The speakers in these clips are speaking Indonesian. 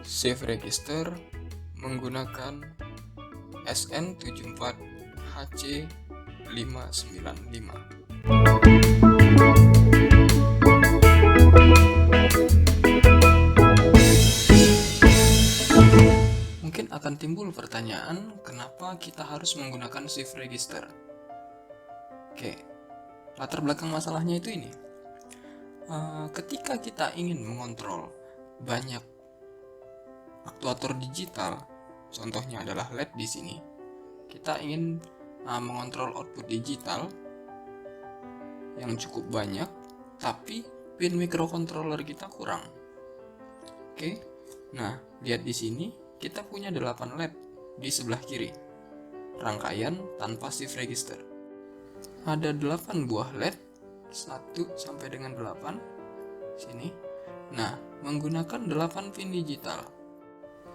Save register menggunakan SN74HC595. Mungkin akan timbul pertanyaan, kenapa kita harus menggunakan shift register? Oke, latar belakang masalahnya itu ini. Ketika kita ingin mengontrol banyak aktuator digital, contohnya adalah LED di sini, kita ingin mengontrol output digital yang cukup banyak, tapi pin microcontroller kita kurang. Oke, nah lihat di sini kita punya 8 LED di sebelah kiri, rangkaian tanpa shift register. Ada 8 buah LED, 1 sampai dengan 8 sini. Nah, menggunakan 8 pin digital.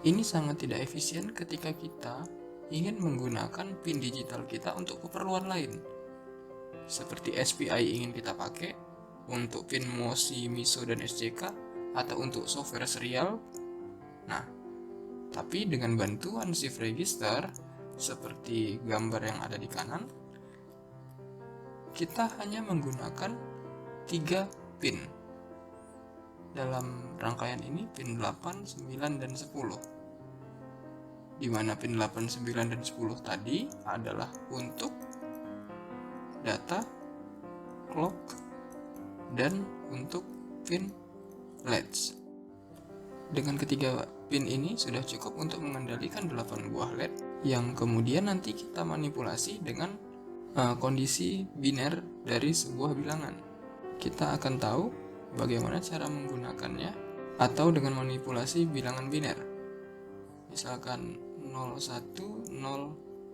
Ini sangat tidak efisien ketika kita ingin menggunakan pin digital kita untuk keperluan lain. Seperti SPI ingin kita pakai untuk pin MOSI, MISO, dan SCK, atau untuk software serial. Nah, tapi dengan bantuan shift register, seperti gambar yang ada di kanan, kita hanya menggunakan 3 pin. Dalam rangkaian ini pin 8, 9, dan 10. Di mana pin 8, 9, dan 10 tadi adalah untuk data, clock, dan untuk pin LEDs. Dengan ketiga pin ini sudah cukup untuk mengendalikan 8 buah LED yang kemudian nanti kita manipulasi dengan kondisi biner dari sebuah bilangan. Kita akan tahu bagaimana cara menggunakannya atau dengan manipulasi bilangan biner. Misalkan 01, 0,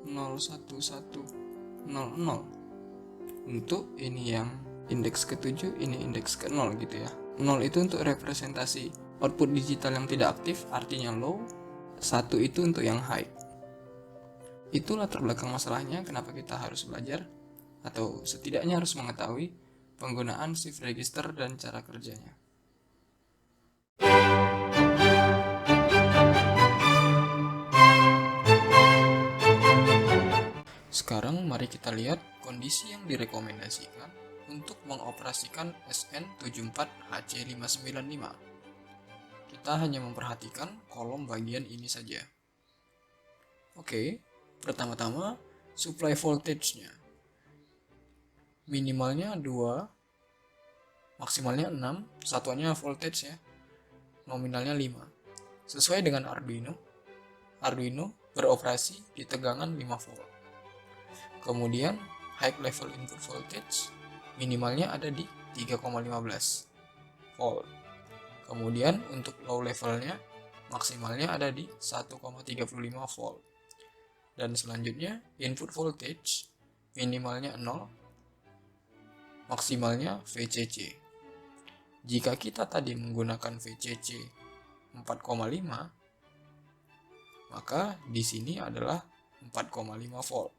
011, 00. Untuk ini yang indeks ke-7, ini indeks ke-0 gitu ya. 0 itu untuk representasi output digital yang tidak aktif, artinya low. 1 itu untuk yang high. Itu latar belakang masalahnya kenapa kita harus belajar atau setidaknya harus mengetahui penggunaan shift register dan cara kerjanya. Sekarang mari kita lihat kondisi yang direkomendasikan untuk mengoperasikan SN74HC595. Kita hanya memperhatikan kolom bagian ini saja. Oke, pertama-tama supply voltage-nya. Minimalnya 2, maksimalnya 6, satuannya voltage ya. Nominalnya 5. Sesuai dengan Arduino beroperasi di tegangan 5 volt. Kemudian high level input voltage minimalnya ada di 3,15 volt. Kemudian untuk low levelnya maksimalnya ada di 1,35 volt. Dan selanjutnya input voltage minimalnya 0, maksimalnya VCC. Jika kita tadi menggunakan VCC 4,5, maka di sini adalah 4,5 volt.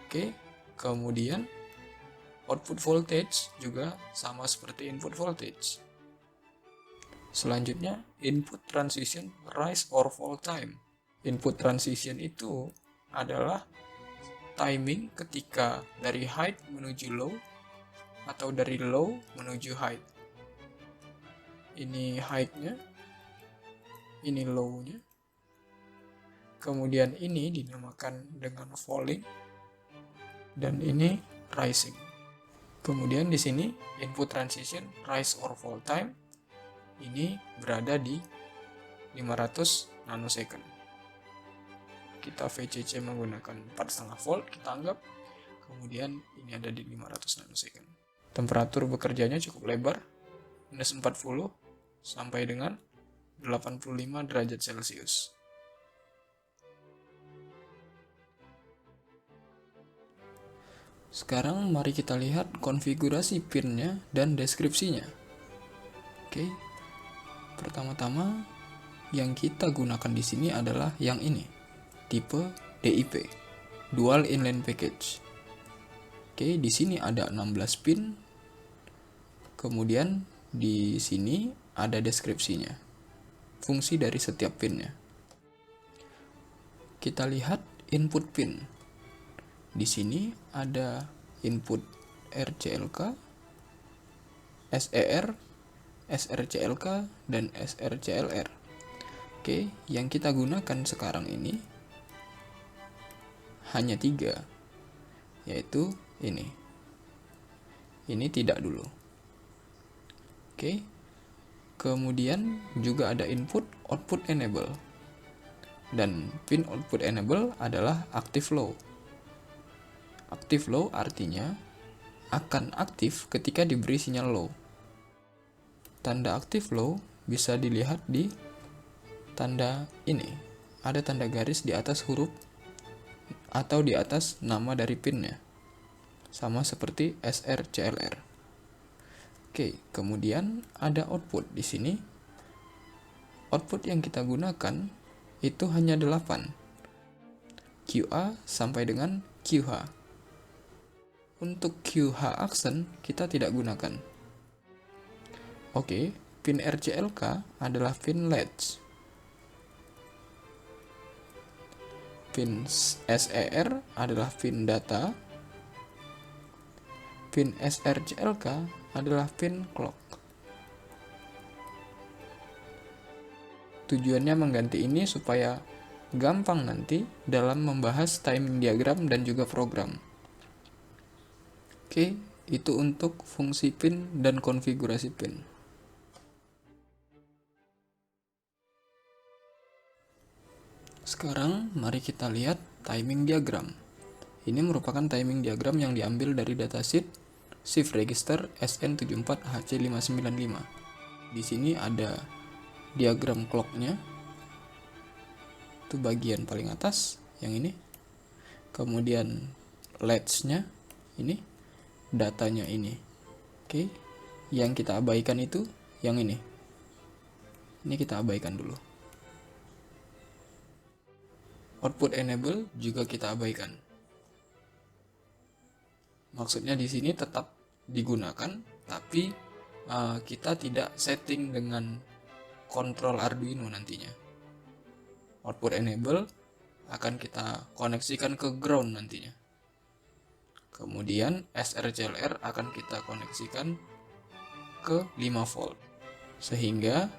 Oke, kemudian output voltage juga sama seperti input voltage. Selanjutnya, input transition rise or fall time. Input transition itu adalah timing ketika dari high menuju low atau dari low menuju high. Ini high-nya, ini low-nya. Kemudian ini dinamakan dengan falling dan ini rising. Kemudian di sini input transition rise or fall time ini berada di 500 nanosecond. Kita VCC menggunakan 4,5 volt, kita anggap. Kemudian ini ada di 500 nanosecond. Temperatur bekerjanya cukup lebar, minus 40 sampai dengan 85 derajat Celcius. Sekarang mari kita lihat konfigurasi pinnya dan deskripsinya. Oke. Pertama-tama yang kita gunakan di sini adalah yang ini, tipe DIP, Dual Inline Package. Oke, di sini ada 16 pin. Kemudian di sini ada deskripsinya, fungsi dari setiap pinnya. Kita lihat input pin. Di sini ada input RCLK, SER, SRCLK, dan SRCLR. Oke, yang kita gunakan sekarang ini hanya 3, yaitu ini. Ini tidak dulu. Oke. Kemudian juga ada input output enable. Dan pin output enable adalah active low. Active low artinya akan aktif ketika diberi sinyal low. Tanda active low bisa dilihat di tanda ini. Ada tanda garis di atas huruf atau di atas nama dari pinnya. Sama seperti SRCLR. Oke, kemudian ada output di sini. Output yang kita gunakan itu hanya 8. QA sampai dengan QH. Untuk QH accent kita tidak gunakan. Oke, pin RCLK adalah pin latch. Pin SER adalah pin data. Pin SRCLK adalah pin clock. Tujuannya mengganti ini supaya gampang nanti dalam membahas timing diagram dan juga program. Oke, itu untuk fungsi pin dan konfigurasi pin. Sekarang mari kita lihat timing diagram. Ini merupakan timing diagram yang diambil dari datasheet shift register SN74HC595. Di sini ada diagram clocknya. Itu bagian paling atas, yang ini. Kemudian latch-nya ini. Datanya ini. Oke. Yang kita abaikan itu yang ini. Ini kita abaikan dulu. Output enable juga kita abaikan. Maksudnya di sini tetap digunakan, tapi kita tidak setting dengan kontrol Arduino nantinya. Output enable akan kita koneksikan ke ground nantinya. Kemudian SRCLR akan kita koneksikan ke 5 volt. Sehingga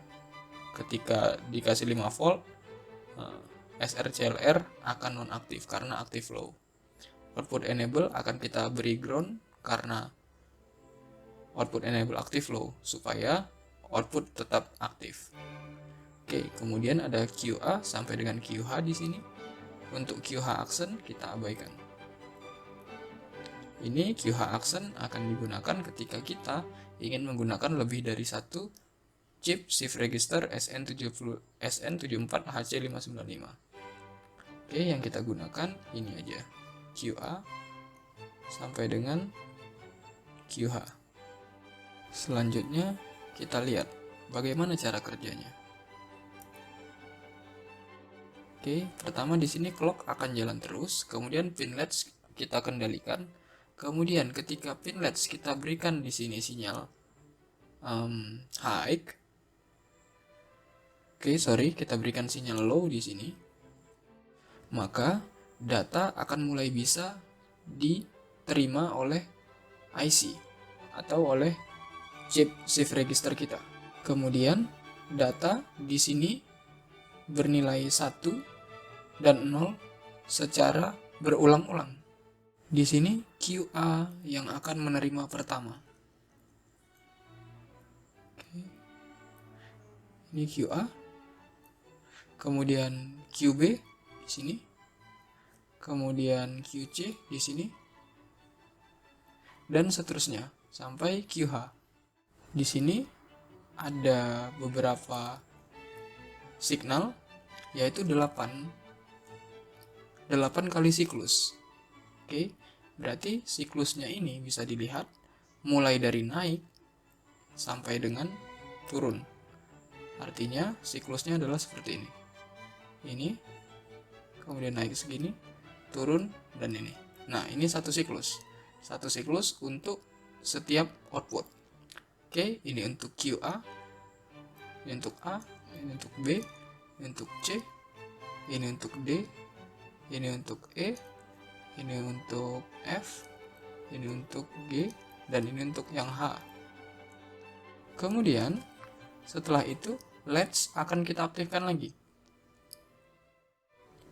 ketika dikasih 5 volt, SRCLR akan nonaktif karena active low. Output enable akan kita beri ground karena output enable active low supaya output tetap aktif. Oke, kemudian ada QA sampai dengan QH di sini. Untuk QH accent kita abaikan. Ini QH accent akan digunakan ketika kita ingin menggunakan lebih dari satu chip shift register SN74HC595. Oke, yang kita gunakan ini aja, QA sampai dengan QH. Selanjutnya kita lihat bagaimana cara kerjanya. Oke, pertama di sini clock akan jalan terus, kemudian pin latch kita kendalikan. Kemudian ketika pin latch kita berikan di sini sinyal high. Kita berikan sinyal low di sini. Maka data akan mulai bisa diterima oleh IC atau oleh chip shift register kita. Kemudian data di sini bernilai 1 dan 0 secara berulang-ulang. Di sini QA yang akan menerima pertama. Oke. Ini QA. Kemudian QB di sini. Kemudian QC di sini. Dan seterusnya sampai QH. Di sini ada beberapa signal, yaitu 8 kali siklus. Oke, berarti siklusnya ini bisa dilihat mulai dari naik sampai dengan turun. Artinya siklusnya adalah seperti ini. Ini, kemudian naik segini, turun, dan ini. Nah, ini satu siklus. Satu siklus untuk setiap output. Oke, Oke, ini untuk QA, ini untuk A, ini untuk B, ini untuk C, ini untuk D, ini untuk E, ini untuk F, ini untuk G, dan ini untuk yang H. Kemudian setelah itu latch akan kita aktifkan lagi.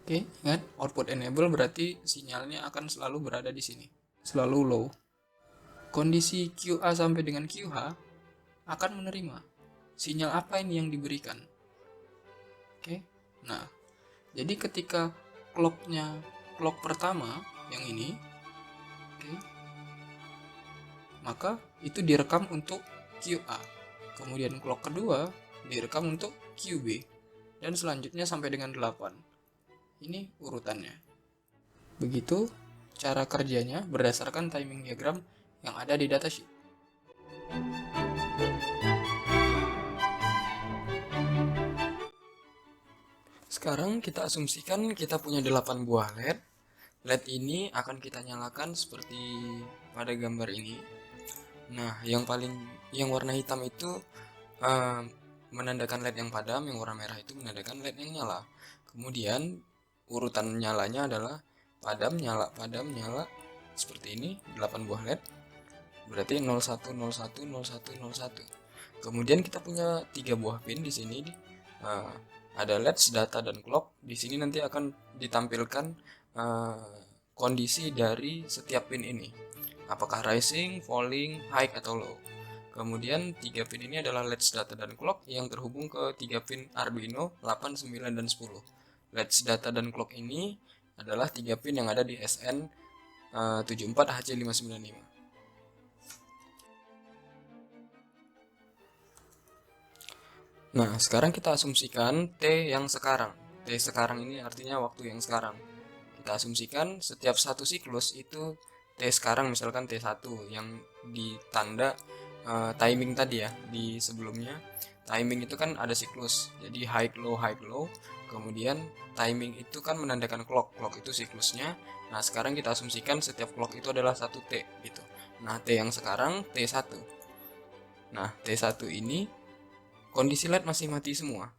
Oke, ingat output enable berarti sinyalnya akan selalu berada di sini, selalu low. Kondisi QA sampai dengan QH akan menerima sinyal apa ini yang diberikan. Oke, nah jadi ketika clock pertama yang ini, oke, maka itu direkam untuk QA. Kemudian clock kedua direkam untuk QB, dan selanjutnya sampai dengan 8. Ini urutannya. Begitu cara kerjanya berdasarkan timing diagram yang ada di datasheet. Sekarang kita asumsikan kita punya 8 buah LED. LED ini akan kita nyalakan seperti pada gambar ini. Nah, yang warna hitam itu menandakan LED yang padam, yang warna merah itu menandakan LED yang nyala. Kemudian urutan nyalanya adalah padam, nyala, seperti ini, 8 buah LED. Berarti 01, 01, 01, 01. Kemudian kita punya 3 buah pin di sini. Ada LED, data, dan clock. Di sini nanti akan ditampilkan kondisi dari setiap pin ini. Apakah rising, falling, high, atau low. Kemudian 3 pin ini adalah LED, data, dan clock yang terhubung ke 3 pin Arduino 8, 9, dan 10. LED, data, dan clock ini adalah 3 pin yang ada di SN 74HC595. Nah, sekarang kita asumsikan T yang sekarang. T sekarang ini artinya waktu yang sekarang. Kita asumsikan setiap satu siklus itu T sekarang, misalkan T1 yang ditanda timing tadi ya, di sebelumnya. Timing itu kan ada siklus, jadi high low. Kemudian timing itu kan menandakan clock itu siklusnya. Nah, sekarang kita asumsikan setiap clock itu adalah 1 T gitu. Nah, T yang sekarang T1. Nah, T1 ini kondisi LED masih mati semua.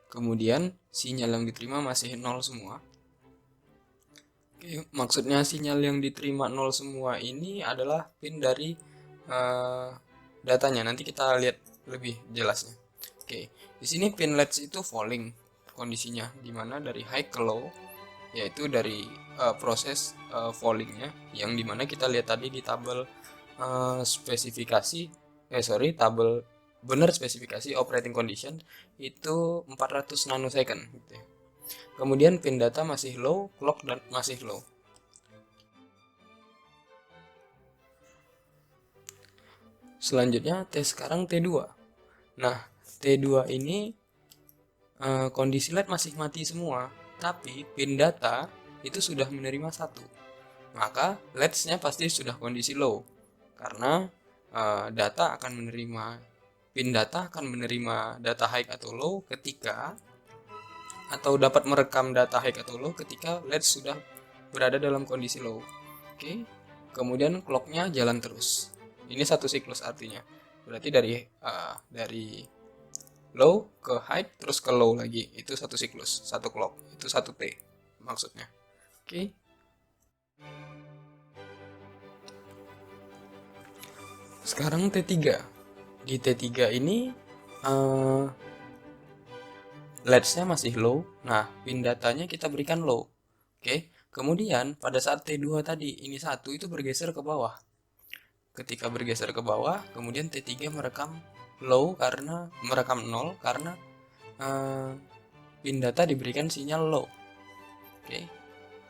Kemudian sinyal yang diterima masih 0 semua. Oke, maksudnya sinyal yang diterima 0 semua ini adalah pin dari datanya. Nanti kita lihat lebih jelasnya. Oke, di sini pin LED itu falling kondisinya, dimana dari high ke low, yaitu dari proses fallingnya, yang dimana kita lihat tadi di tabel tabel benar spesifikasi operating condition itu 400 nanosecond gitu ya. Kemudian pin data masih low, clock dan masih low. Selanjutnya sekarang T2. Nah, T2 ini kondisi LED masih mati semua, tapi pin data itu sudah menerima 1. Maka LED-nya pasti sudah kondisi low, karena data akan menerima pin data akan menerima data high atau low ketika, atau dapat merekam data high atau low ketika LED sudah berada dalam kondisi low. Oke. Kemudian clocknya jalan terus. Ini satu siklus artinya. Berarti dari low ke high terus ke low lagi. Itu satu siklus, satu clock. Itu satu T maksudnya. Oke. Sekarang T3. Di T3 ini LED-nya masih low. Nah, pin datanya kita berikan low. Oke. Kemudian pada saat T2 tadi ini 1 itu bergeser ke bawah. Ketika bergeser ke bawah, kemudian T3 merekam low karena merekam 0 karena pin data diberikan sinyal low. Oke.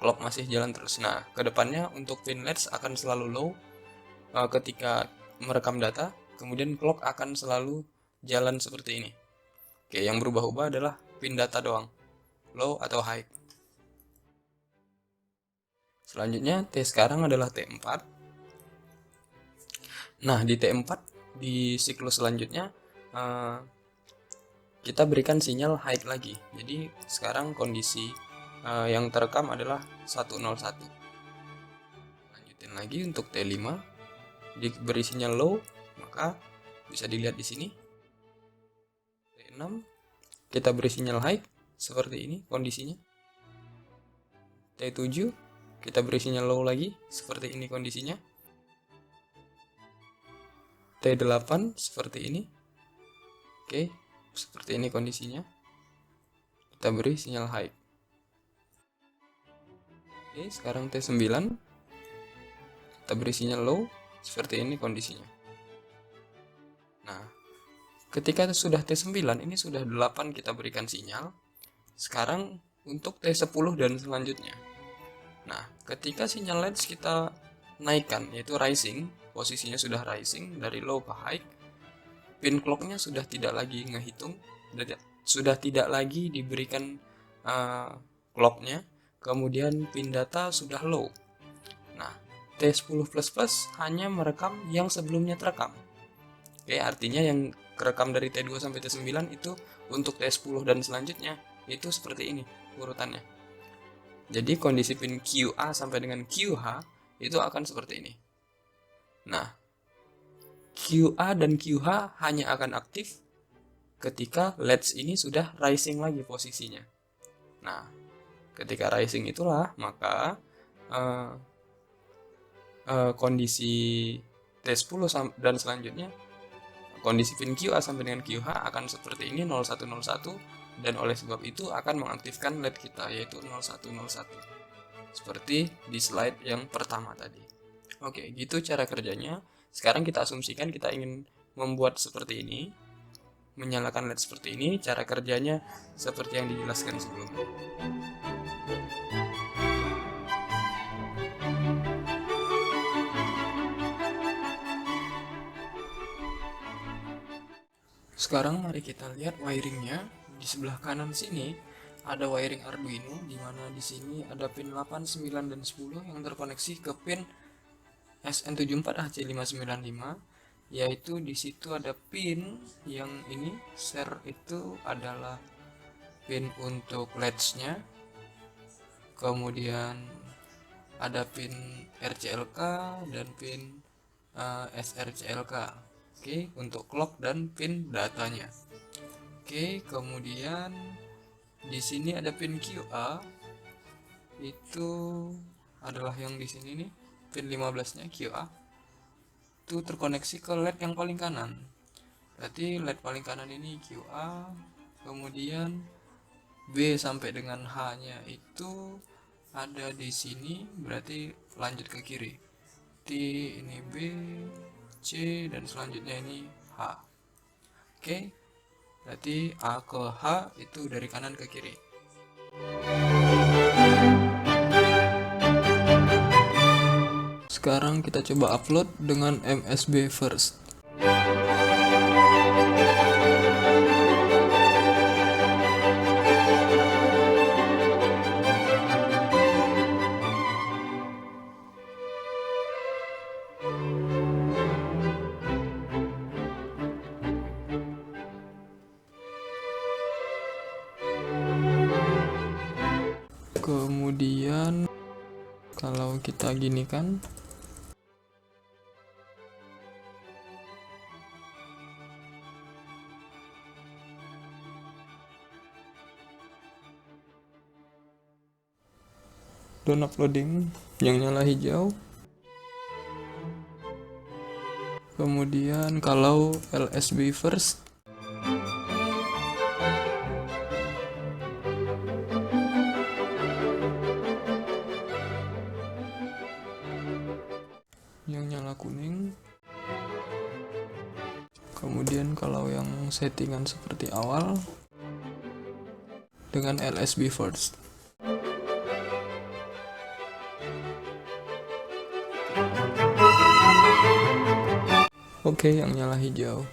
Clock masih jalan terus. Nah, kedepannya untuk pin LED akan selalu low ketika merekam data, kemudian clock akan selalu jalan seperti ini. Oke, yang berubah-ubah adalah pin data doang, low atau high. Selanjutnya T sekarang adalah T4. Nah, di T4 di siklus selanjutnya kita berikan sinyal high lagi. Jadi sekarang kondisi yang terekam adalah 101. Lanjutin lagi untuk T5, diberi sinyal low, maka bisa dilihat di sini. T6 kita beri sinyal high seperti ini kondisinya. T7 kita beri sinyal low lagi seperti ini kondisinya. T8 seperti ini. Oke, seperti ini kondisinya. Kita beri sinyal high. Oke, sekarang T9 kita beri sinyal low seperti ini kondisinya. Nah, ketika sudah T9 ini sudah 8 kita berikan sinyal. Sekarang untuk T10 dan selanjutnya. Nah, ketika sinyal latch kita naikkan yaitu rising, posisinya sudah rising dari low ke high, pin clocknya sudah tidak lagi ngehitung, sudah tidak lagi diberikan clocknya, kemudian pin data sudah low. Nah, T10++ hanya merekam yang sebelumnya terekam. Oke, artinya yang kerekam dari T2 sampai T9 itu untuk T10 dan selanjutnya itu seperti ini urutannya. Jadi kondisi pin QA sampai dengan QH itu akan seperti ini. Nah, QA dan QH hanya akan aktif ketika latch ini sudah rising lagi posisinya. Nah, ketika rising itulah maka kondisi T10 dan selanjutnya, kondisi pin QA sampai dengan QH akan seperti ini 0101, dan oleh sebab itu akan mengaktifkan LED kita yaitu 0101 seperti di slide yang pertama tadi. Oke, gitu cara kerjanya. Sekarang kita asumsikan kita ingin membuat seperti ini, menyalakan LED seperti ini. Cara kerjanya seperti yang dijelaskan sebelumnya. Sekarang mari kita lihat wiringnya. Di sebelah kanan sini ada wiring Arduino, di mana di sini ada pin 8, 9, dan 10 yang terkoneksi ke pin SN74HC595, yaitu di situ ada pin yang ini share itu adalah pin untuk latch-nya, kemudian ada pin RCLK dan pin SRCLK. Oke, untuk clock dan pin datanya. Oke, kemudian di sini ada pin QA, itu adalah yang di sini nih, pin 15-nya QA. Itu terkoneksi ke LED yang paling kanan. Berarti LED paling kanan ini QA, kemudian B sampai dengan H-nya itu ada di sini, berarti lanjut ke kiri. T ini B, C, dan selanjutnya ini H. Oke. Berarti A ke H itu dari kanan ke kiri. Sekarang kita coba upload dengan MSB First. Kemudian kalau kita gini kan, down uploading yang nyala hijau. Kemudian kalau LSB first, yang nyala kuning. Kemudian kalau yang settingan seperti awal dengan LSB first. Oke, yang nyala hijau.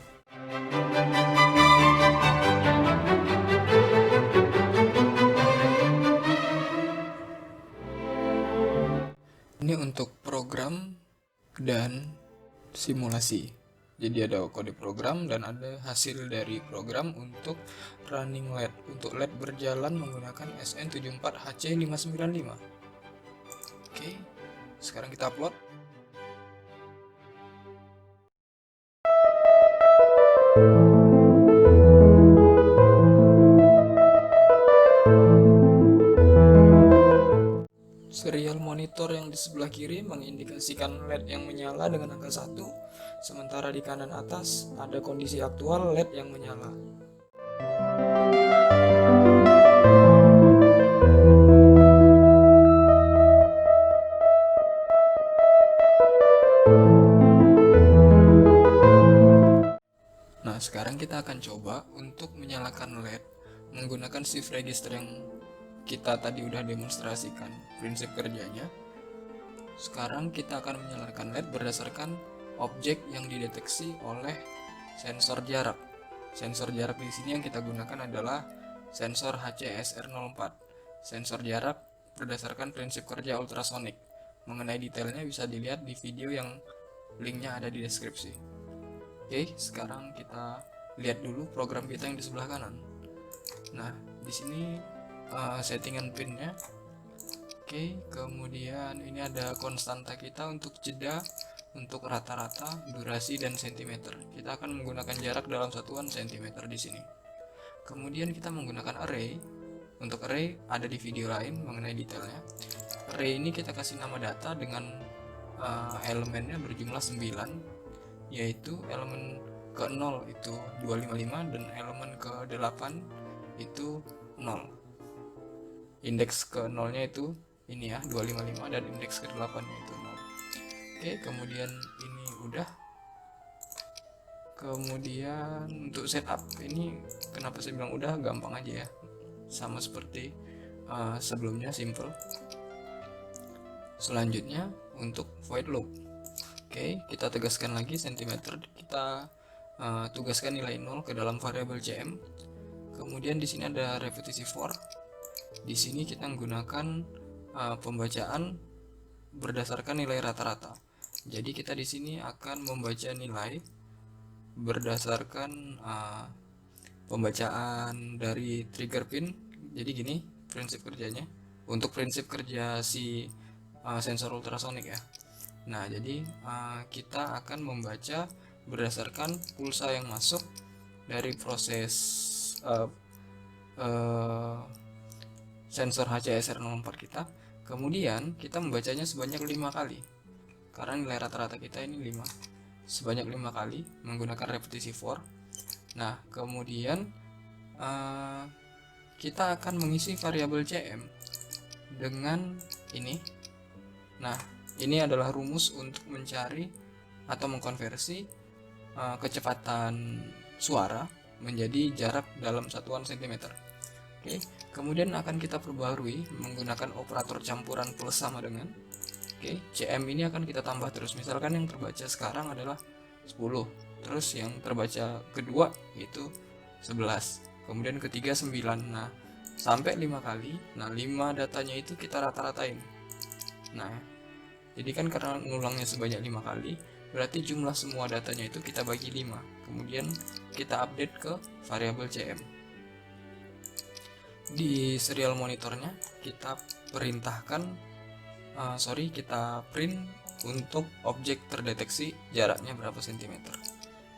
Ini untuk program dan simulasi. Jadi ada kode program dan ada hasil dari program untuk running LED. Untuk LED berjalan menggunakan SN74HC595. Oke, sekarang kita upload. monitor yang di sebelah kiri mengindikasikan LED yang menyala dengan angka 1, sementara di kanan atas ada kondisi aktual LED yang menyala. Nah, sekarang kita akan coba untuk menyalakan LED menggunakan shift register yang kita tadi udah demonstrasikan prinsip kerjanya. Sekarang kita akan menyalakan LED berdasarkan objek yang dideteksi oleh sensor jarak. Sensor jarak di sini yang kita gunakan adalah sensor HCSR04. Sensor jarak berdasarkan prinsip kerja ultrasonik. Mengenai detailnya bisa dilihat di video yang linknya ada di deskripsi. Oke, sekarang kita lihat dulu program kita yang di sebelah kanan. Nah, di sini settingan pinnya. Oke, kemudian ini ada konstanta kita untuk jeda, untuk rata-rata, durasi, dan sentimeter. Kita akan menggunakan jarak dalam satuan sentimeter di sini. Kemudian kita menggunakan array. Untuk array ada di video lain mengenai detailnya. Array ini kita kasih nama data dengan elemennya berjumlah 9, yaitu elemen ke-0 itu 255 dan elemen ke-8 itu 0. Indeks ke-0-nya itu ini ya 255 dan indeks ke-8 nya itu 0. Oke, kemudian ini udah. Kemudian untuk setup ini kenapa saya bilang udah, gampang aja ya, sama seperti sebelumnya, simple. Selanjutnya untuk void loop. Oke, kita tegaskan lagi sentimeter, kita tugaskan nilai 0 ke dalam variabel cm. Kemudian di sini ada repetisi for. Di sini kita menggunakan pembacaan berdasarkan nilai rata-rata. Jadi kita di sini akan membaca nilai berdasarkan pembacaan dari trigger pin. Jadi gini prinsip kerjanya untuk prinsip kerja si sensor ultrasonik ya. Nah, jadi kita akan membaca berdasarkan pulsa yang masuk dari proses sensor HCSR04 kita. Kemudian kita membacanya sebanyak 5 kali karena nilai rata-rata kita ini 5, sebanyak 5 kali menggunakan repetisi for. Nah, kemudian kita akan mengisi variabel cm dengan ini. Nah, ini adalah rumus untuk mencari atau mengkonversi kecepatan suara menjadi jarak dalam satuan sentimeter. Oke, kemudian akan kita perbarui menggunakan operator campuran plus sama dengan. Oke, cm ini akan kita tambah terus. Misalkan yang terbaca sekarang adalah 10, terus yang terbaca kedua itu 11, kemudian ketiga 9. Nah, sampai 5 kali. Nah, 5 datanya itu kita rata-ratain. Nah, jadi kan karena ngulangnya sebanyak 5 kali, berarti jumlah semua datanya itu kita bagi 5. Kemudian kita update ke variabel cm. Di serial monitornya kita perintahkan kita print untuk objek terdeteksi jaraknya berapa sentimeter.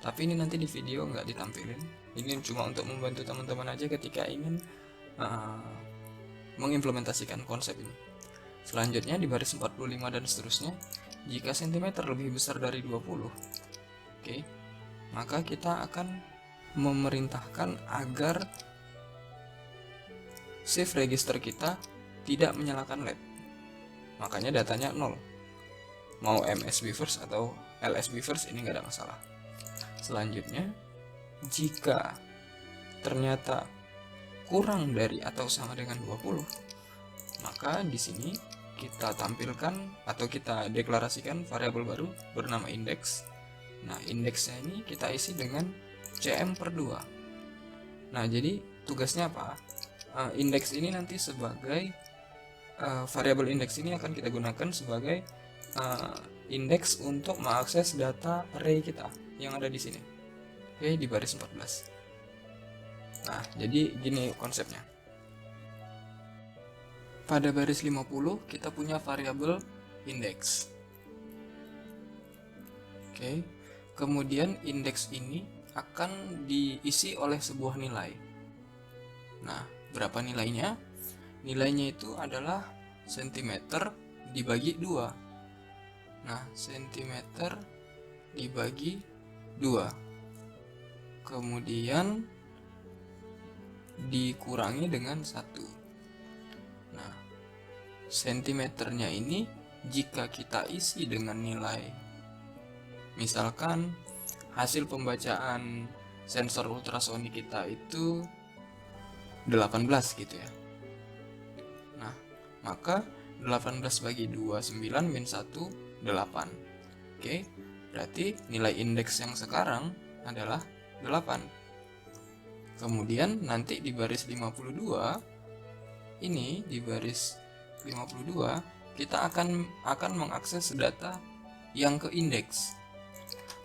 Tapi ini nanti di video nggak ditampilin. Ini cuma untuk membantu teman-teman aja ketika ingin mengimplementasikan konsep ini. Selanjutnya di baris 45 dan seterusnya, jika sentimeter lebih besar dari 20, oke, maka kita akan memerintahkan agar shift register kita tidak menyalakan LED. Makanya datanya 0. Mau MSB first atau LSB first ini nggak ada masalah. Selanjutnya, jika ternyata kurang dari atau sama dengan 20, maka di sini kita tampilkan atau kita deklarasikan variabel baru bernama indeks. Nah, indeksnya ini kita isi dengan cm/2. Nah, jadi tugasnya apa? Indeks ini nanti sebagai variabel indeks ini akan kita gunakan sebagai indeks untuk mengakses data array kita yang ada di sini. Oke, di baris 14. Nah, jadi gini konsepnya. Pada baris 50 kita punya variabel indeks. Oke. Kemudian indeks ini akan diisi oleh sebuah nilai. Nah, berapa nilainya? Nilainya itu adalah sentimeter dibagi 2. Nah, sentimeter dibagi 2. Kemudian dikurangi dengan 1. Nah, sentimeternya ini jika kita isi dengan nilai, misalkan hasil pembacaan sensor ultrasonik kita itu 18 gitu ya. Nah, maka 18 bagi 2, 9, min 1, 8. Oke, berarti nilai indeks yang sekarang adalah 8. Kemudian nanti di baris 52, ini di baris 52, kita akan mengakses data yang ke indeks.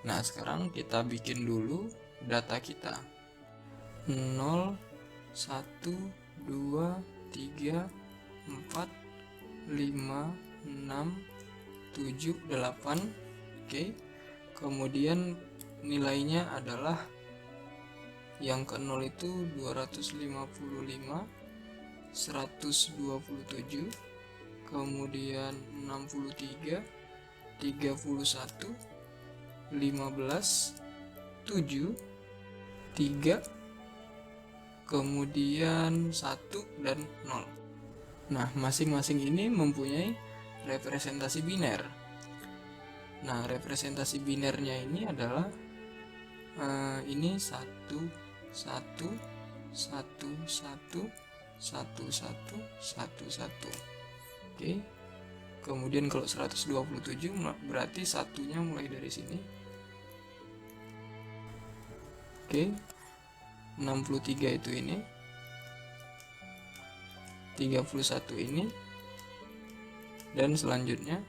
Nah, sekarang kita bikin dulu data kita. 0, 1, 2, 3, 4, 5, 6, 7, 8. Oke. Kemudian nilainya adalah yang ke 0 itu 255, 127, kemudian 63, 31, 15, 7, 3, kemudian 1 dan 0. Nah, masing-masing ini mempunyai representasi biner. Nah, representasi binernya ini adalah ini 1, 1, 1, 1, 1, 1, 1, 1. Oke. Kemudian kalau 127 berarti satunya mulai dari sini. Oke. 63 itu ini. 31 ini. Dan selanjutnya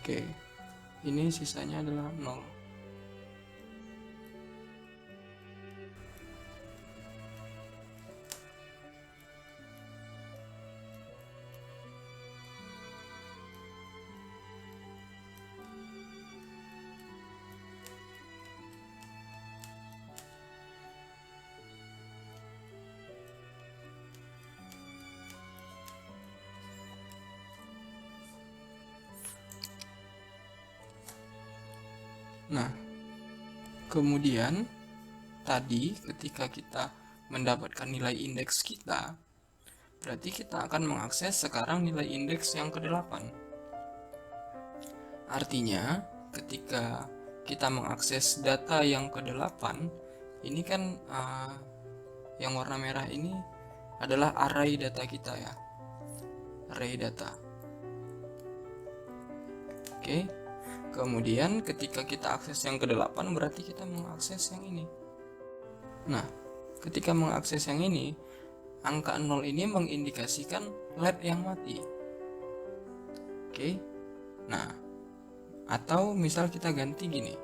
oke. Ini sisanya adalah 0. Nah, kemudian tadi ketika kita mendapatkan nilai indeks kita, berarti kita akan mengakses sekarang nilai indeks yang ke-8. Artinya, ketika kita mengakses data yang ke-8, ini kan yang warna merah ini adalah array data kita ya. Array data. Oke. Kemudian ketika kita akses yang ke-8 berarti kita mengakses yang ini. Nah, ketika mengakses yang ini, angka 0 ini mengindikasikan LED yang mati. Oke. Nah, atau misal kita ganti gini.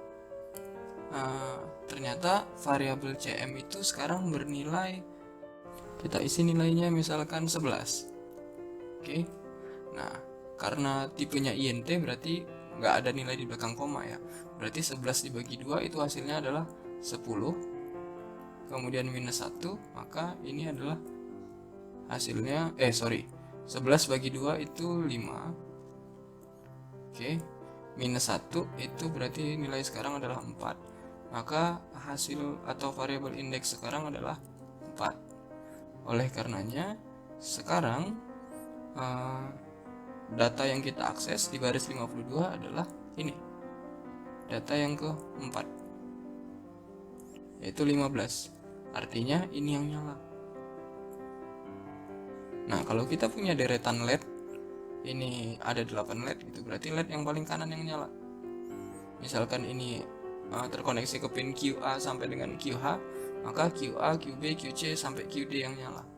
Ternyata variabel CM itu sekarang bernilai, kita isi nilainya misalkan 11. Oke. Nah, karena tipenya INT berarti nggak ada nilai di belakang koma ya. Berarti 11 dibagi 2 itu hasilnya adalah 10. Kemudian minus 1, maka ini adalah hasilnya 11 bagi 2 itu 5. Oke. Minus 1 itu berarti nilai sekarang adalah 4. Maka hasil atau variabel indeks sekarang adalah 4. Oleh karenanya sekarang data yang kita akses di baris 52 adalah ini. Data yang ke-4, yaitu 15. Artinya ini yang nyala. Nah, kalau kita punya deretan LED, ini ada 8 LED gitu, berarti LED yang paling kanan yang nyala. Misalkan ini terkoneksi ke pin QA sampai dengan QH, maka QA, QB, QC sampai QD yang nyala.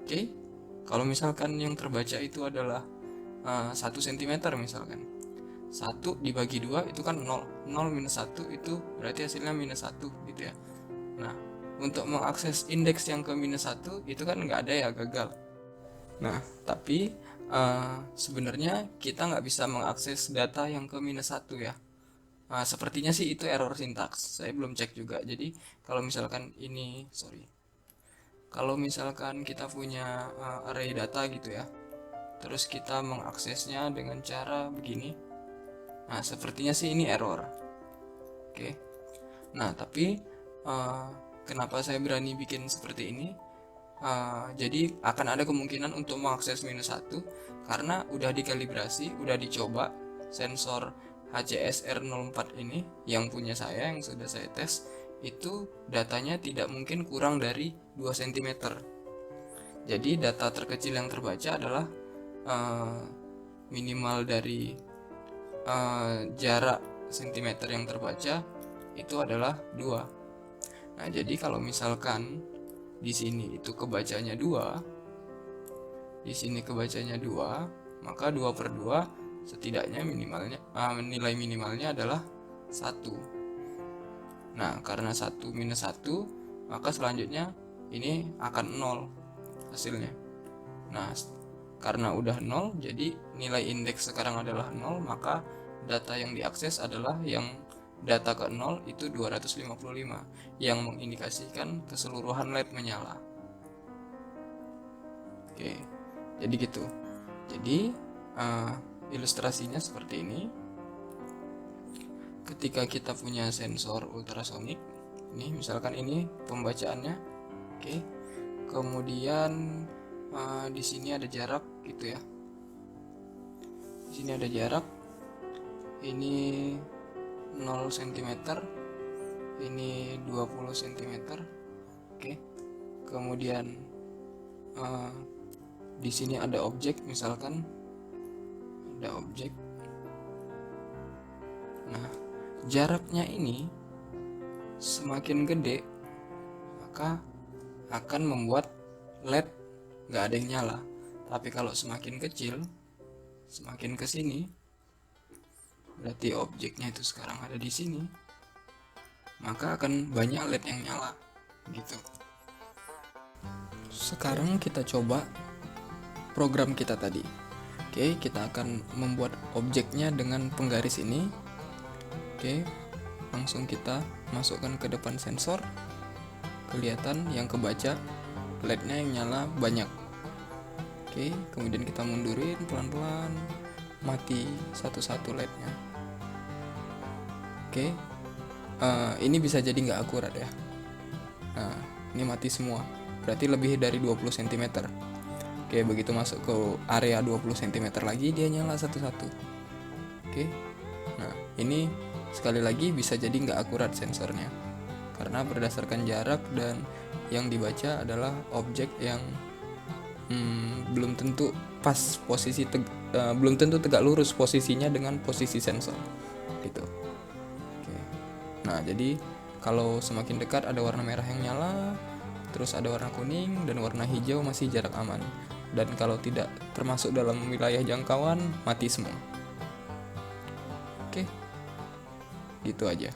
Oke. Kalau misalkan yang terbaca itu adalah 1 cm misalkan, 1 dibagi 2 itu kan 0. 0 minus 1 itu berarti hasilnya minus 1 gitu ya. Nah, untuk mengakses indeks yang ke minus 1 itu kan nggak ada ya, gagal. Nah, tapi sebenarnya kita nggak bisa mengakses data yang ke minus 1 ya. Sepertinya sih itu error sintaks, saya belum cek juga. Jadi kalau misalkan ini Kalau misalkan kita punya array data gitu ya, terus kita mengaksesnya dengan cara begini, nah sepertinya sih ini error. Oke. Nah tapi kenapa saya berani bikin seperti ini? Jadi akan ada kemungkinan untuk mengakses -1 karena udah dikalibrasi, udah dicoba sensor HCSR04 ini yang punya saya, yang sudah saya tes, itu datanya tidak mungkin kurang dari 2 cm. Jadi data terkecil yang terbaca adalah minimal dari jarak cm yang terbaca itu adalah 2. Nah, jadi kalau misalkan di sini itu kebacanya 2, di sini kebacanya 2, maka 2/2 setidaknya minimalnya nilai minimalnya adalah 1. Nah, karena 1 minus 1, maka selanjutnya ini akan 0 hasilnya. Nah, karena udah 0, jadi nilai indeks sekarang adalah 0, maka data yang diakses adalah yang data ke 0 itu 255, yang mengindikasikan keseluruhan LED menyala. Oke, jadi gitu. Jadi ilustrasinya seperti ini. Ketika kita punya sensor ultrasonik, ini misalkan ini pembacaannya, oke. Kemudian di sini ada jarak gitu ya. Di sini ada jarak. Ini 0 cm, ini 20 cm. Oke. Kemudian di sini ada objek, misalkan ada objek. Nah, jaraknya ini semakin gede, maka akan membuat LED nggak ada yang nyala. Tapi kalau semakin kecil, semakin ke sini, berarti objeknya itu sekarang ada di sini, maka akan banyak LED yang nyala gitu. Sekarang kita coba program kita tadi. Oke, kita akan membuat objeknya dengan penggaris ini. Oke, langsung kita masukkan ke depan sensor. Kelihatan yang kebaca LED-nya yang nyala banyak. Oke, kemudian kita mundurin pelan-pelan, mati satu-satu LED-nya. Oke, ini bisa jadi nggak akurat ya. Nah, ini mati semua, berarti lebih dari 20 cm. Oke, begitu masuk ke area 20 cm lagi, dia nyala satu-satu. Oke, nah ini sekali lagi bisa jadi nggak akurat sensornya, karena berdasarkan jarak dan yang dibaca adalah objek yang belum tentu pas posisi belum tentu tegak lurus posisinya dengan posisi sensor gitu. Oke. Nah, jadi kalau semakin dekat ada warna merah yang nyala, terus ada warna kuning dan warna hijau masih jarak aman, dan kalau tidak termasuk dalam wilayah jangkauan mati semua. Oke, gitu aja.